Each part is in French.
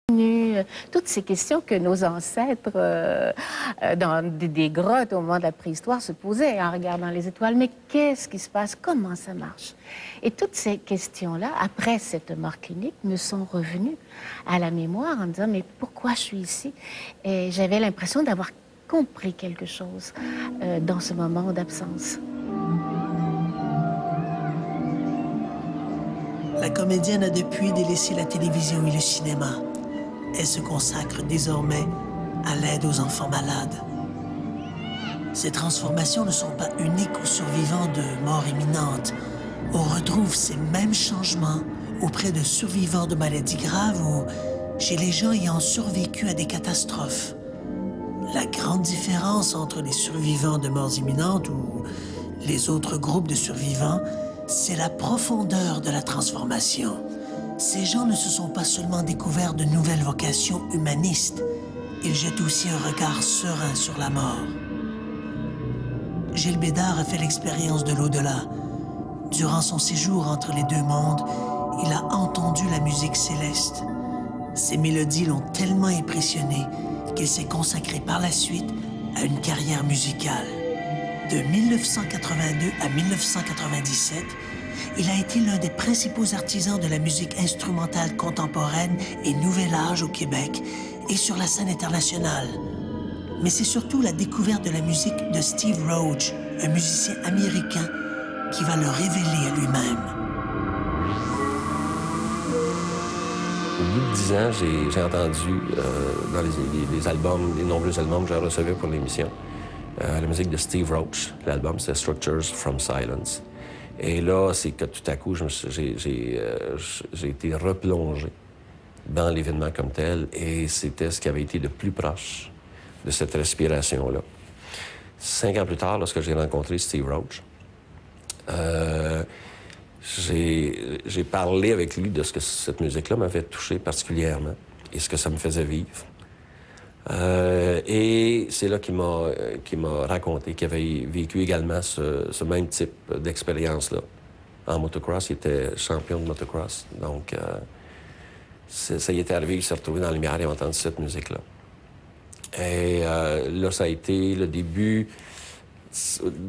Toutes ces questions que nos ancêtres, dans des grottes au moment de la préhistoire, se posaient en regardant les étoiles. Mais qu'est-ce qui se passe? Comment ça marche? Et toutes ces questions-là, après cette mort clinique, me sont revenues à la mémoire en me disant, mais pourquoi je suis ici? Et j'avais l'impression d'avoir compris quelque chose dans ce moment d'absence. La comédienne a depuis délaissé la télévision et le cinéma. Elle se consacre désormais à l'aide aux enfants malades. Ces transformations ne sont pas uniques aux survivants de mort imminente. On retrouve ces mêmes changements auprès de survivants de maladies graves ou chez les gens ayant survécu à des catastrophes. La grande différence entre les survivants de morts imminentes ou les autres groupes de survivants, c'est la profondeur de la transformation. Ces gens ne se sont pas seulement découverts de nouvelles vocations humanistes, ils jettent aussi un regard serein sur la mort. Gilles Bédard a fait l'expérience de l'au-delà. Durant son séjour entre les deux mondes, il a entendu la musique céleste. Ces mélodies l'ont tellement impressionné qu'il s'est consacré par la suite à une carrière musicale. De 1982 à 1997, il a été l'un des principaux artisans de la musique instrumentale contemporaine et nouvel âge au Québec et sur la scène internationale. Mais c'est surtout la découverte de la musique de Steve Roach, un musicien américain, qui va le révéler à lui-même. Au bout de 10 ans, j'ai entendu dans les albums, les nombreux albums que j'ai reçus pour l'émission, la musique de Steve Roach. L'album, c'est Structures from Silence. Et là, c'est que tout à coup, j'ai été replongé dans l'événement comme tel, et c'était ce qui avait été le plus proche de cette respiration-là. 5 ans plus tard, lorsque j'ai rencontré Steve Roach, j'ai parlé avec lui de ce que cette musique-là m'avait touché particulièrement et ce que ça me faisait vivre. Et c'est là qu'il m'a raconté qu'il avait vécu également ce même type d'expérience-là. En motocross, il était champion de motocross. Donc, ça y était arrivé, il s'est retrouvé dans la lumière et a entendu cette musique-là. Et là, ça a été le début.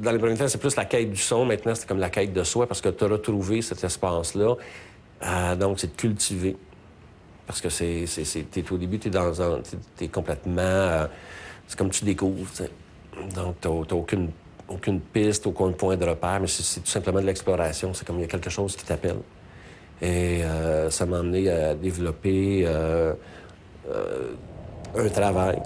Dans les premiers temps, c'est plus la quête du son. Maintenant, c'est comme la quête de soi, parce que tu as retrouvé cet espace-là. Donc, c'est de cultiver. Parce que t'es au début, t'es complètement... c'est comme tu découvres, t'sais. Donc, t'as aucune piste, aucun point de repère, mais c'est tout simplement de l'exploration. C'est comme il y a quelque chose qui t'appelle. Et ça m'a amené à développer un travail.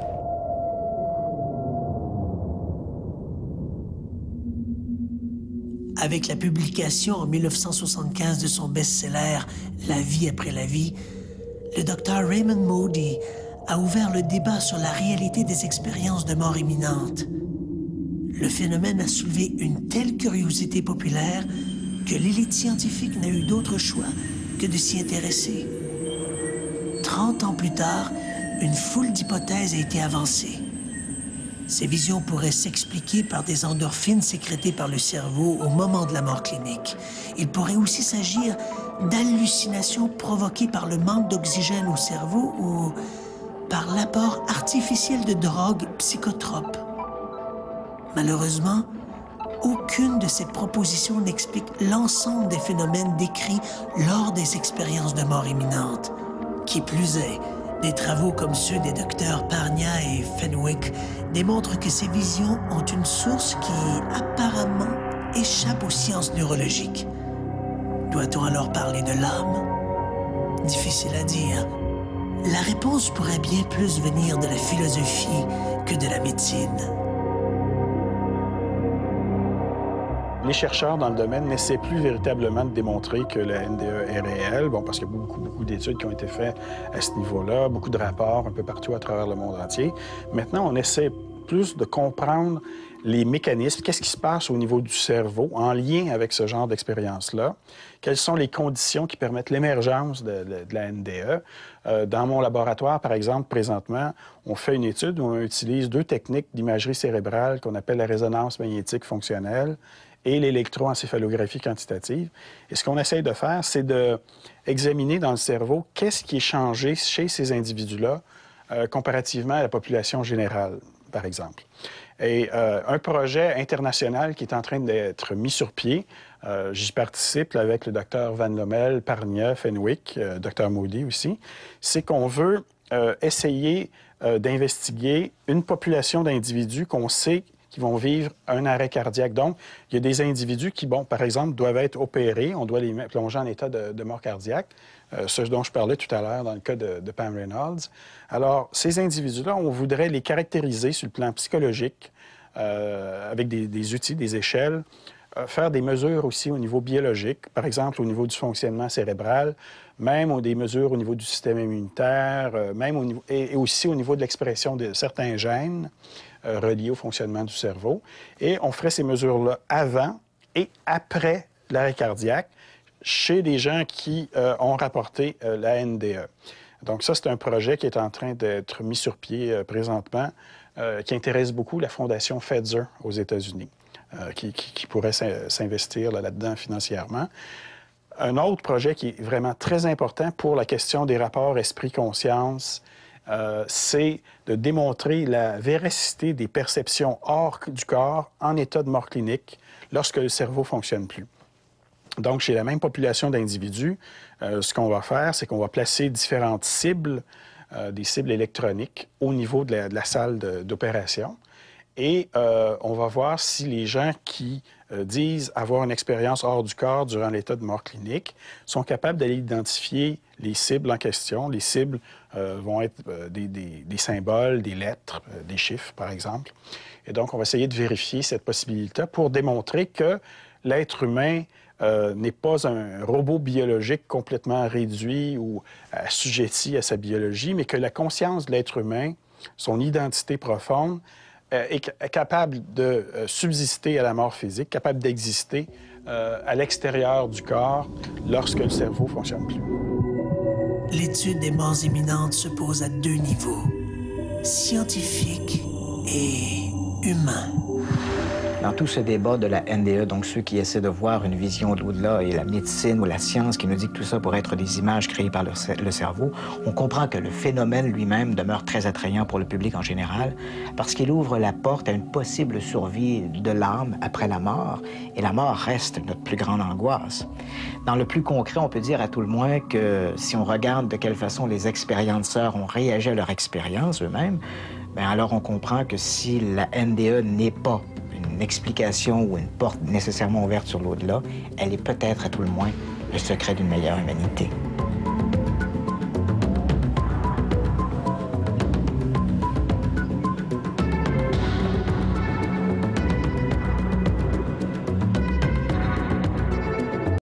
Avec la publication en 1975 de son best-seller « La vie après la vie », le docteur Raymond Moody a ouvert le débat sur la réalité des expériences de mort imminente. Le phénomène a soulevé une telle curiosité populaire que l'élite scientifique n'a eu d'autre choix que de s'y intéresser. 30 ans plus tard, une foule d'hypothèses a été avancée. Ces visions pourraient s'expliquer par des endorphines sécrétées par le cerveau au moment de la mort clinique. Il pourrait aussi s'agir d'hallucinations provoquées par le manque d'oxygène au cerveau ou par l'apport artificiel de drogues psychotropes. Malheureusement, aucune de ces propositions n'explique l'ensemble des phénomènes décrits lors des expériences de mort imminente. Qui plus est, des travaux comme ceux des docteurs Parnia et Fenwick démontrent que ces visions ont une source qui, apparemment, échappe aux sciences neurologiques. Doit-on alors parler de l'âme? Difficile à dire. La réponse pourrait bien plus venir de la philosophie que de la médecine. Les chercheurs dans le domaine n'essaient plus véritablement de démontrer que le NDE est réel, parce qu'il y a beaucoup d'études qui ont été faites à ce niveau-là, beaucoup de rapports un peu partout à travers le monde entier. Maintenant, on essaie plus de comprendre les mécanismes, qu'est-ce qui se passe au niveau du cerveau en lien avec ce genre d'expérience-là, quelles sont les conditions qui permettent l'émergence de la NDE. Dans mon laboratoire, par exemple, présentement, on fait une étude où on utilise 2 techniques d'imagerie cérébrale qu'on appelle la résonance magnétique fonctionnelle et l'électroencéphalographie quantitative. Et ce qu'on essaye de faire, c'est d'examiner dans le cerveau qu'est-ce qui est changé chez ces individus-là comparativement à la population générale, par exemple. Et un projet international qui est en train d'être mis sur pied, j'y participe avec le Dr Van Lommel, Pargna, Fenwick, Dr Moody aussi, c'est qu'on veut essayer d'investiguer une population d'individus qu'on sait qui vont vivre un arrêt cardiaque. Donc, il y a des individus qui, bon, par exemple, doivent être opérés, on doit les plonger en état de mort cardiaque, ce dont je parlais tout à l'heure dans le cas de Pam Reynolds. Alors, ces individus-là, on voudrait les caractériser sur le plan psychologique, avec des outils, des échelles, faire des mesures aussi au niveau biologique, par exemple au niveau du fonctionnement cérébral, même des mesures au niveau du système immunitaire, même au niveau, et aussi au niveau de l'expression de certains gènes reliés au fonctionnement du cerveau. Et on ferait ces mesures-là avant et après l'arrêt cardiaque chez des gens qui ont rapporté la NDE. Donc ça, c'est un projet qui est en train d'être mis sur pied présentement, qui intéresse beaucoup la Fondation Fetzer aux États-Unis, qui pourrait s'investir là-dedans financièrement. Un autre projet qui est vraiment très important pour la question des rapports esprit-conscience, c'est de démontrer la véracité des perceptions hors du corps en état de mort clinique lorsque le cerveau ne fonctionne plus. Donc, chez la même population d'individus, ce qu'on va faire, c'est qu'on va placer différentes cibles, des cibles électroniques, au niveau de la salle d'opération. Et on va voir si les gens qui disent avoir une expérience hors du corps durant l'état de mort clinique sont capables d'aller identifier les cibles en question. Les cibles vont être des symboles, des lettres, des chiffres, par exemple. Et donc, on va essayer de vérifier cette possibilité pour démontrer que l'être humain n'est pas un robot biologique complètement réduit ou assujetti à sa biologie, mais que la conscience de l'être humain, son identité profonde, est capable de subsister à la mort physique, capable d'exister à l'extérieur du corps lorsque le cerveau ne fonctionne plus. L'étude des morts imminentes se pose à deux niveaux, scientifique et humain. Dans tout ce débat de la NDE, donc ceux qui essaient de voir une vision de l'au-delà et la médecine ou la science qui nous dit que tout ça pourrait être des images créées par le cerveau, on comprend que le phénomène lui-même demeure très attrayant pour le public en général parce qu'il ouvre la porte à une possible survie de l'âme après la mort, et la mort reste notre plus grande angoisse. Dans le plus concret, on peut dire à tout le moins que si on regarde de quelle façon les expérienceurs ont réagi à leur expérience eux-mêmes, bien alors on comprend que si la NDE n'est pas une explication ou une porte nécessairement ouverte sur l'au-delà, elle est peut-être à tout le moins le secret d'une meilleure humanité.